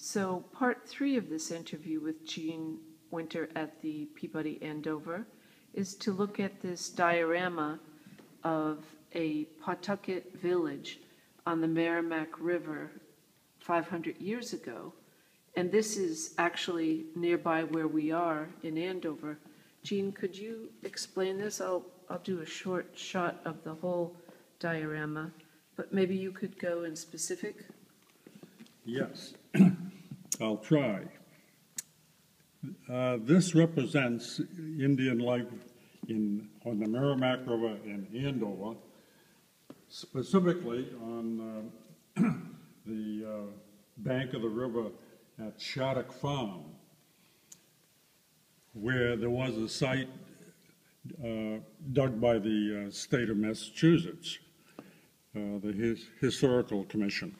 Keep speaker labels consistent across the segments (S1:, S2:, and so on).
S1: So part 3 of this interview with Jean Winter at the Peabody Andover is to look at this diorama of a Pawtucket village on the Merrimack River 500 years ago. And this is actually nearby where we are in Andover. Jean, could you explain this? I'll do a short shot of the whole diorama, but maybe you could go in specific.
S2: Yes, I'll try. This represents Indian life on the Merrimack River in Andover, specifically on the bank of the river at Shattuck Farm, where there was a site dug by the state of Massachusetts, the Historical Commission.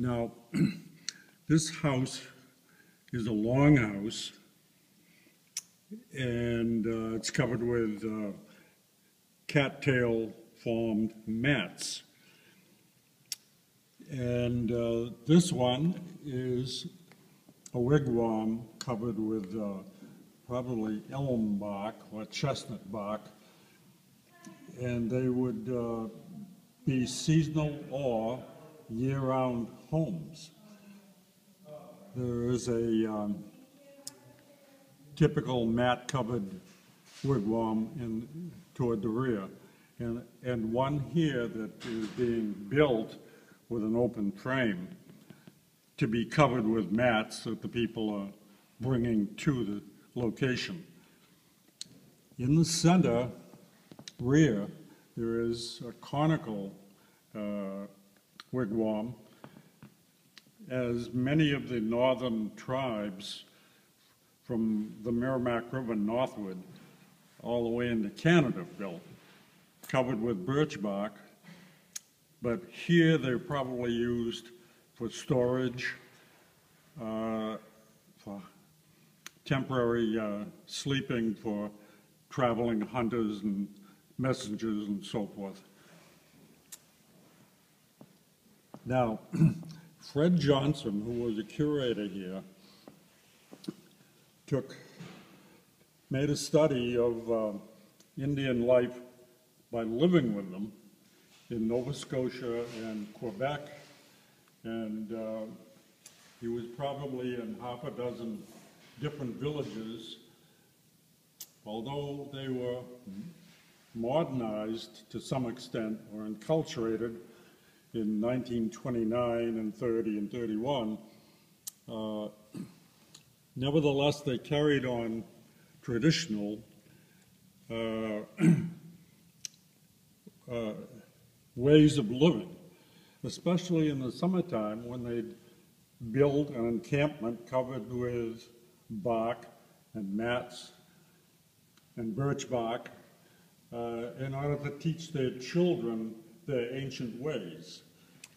S2: Now, this house is a long house, and it's covered with cattail-formed mats. And this one is a wigwam covered with probably elm bark or chestnut bark, and they would be seasonal or year-round homes. There is a typical mat-covered wigwam toward the rear, and one here that is being built with an open frame to be covered with mats that the people are bringing to the location. In the center rear, there is a conical wigwam, as many of the northern tribes from the Merrimack River northward all the way into Canada built, covered with birch bark, but here they're probably used for storage, for temporary sleeping for traveling hunters and messengers and so forth. Now, Fred Johnson, who was a curator here, made a study of Indian life by living with them in Nova Scotia and Quebec, and he was probably in half a dozen different villages. Although they were modernized to some extent or enculturated in 1929 and 30 and 31, nevertheless they carried on traditional ways of living, especially in the summertime when they'd build an encampment covered with bark and mats and birch bark in order to teach their children their ancient ways.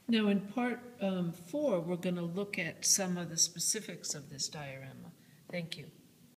S1: Now in part 4, we're going to look at some of the specifics of this diorama. Thank you.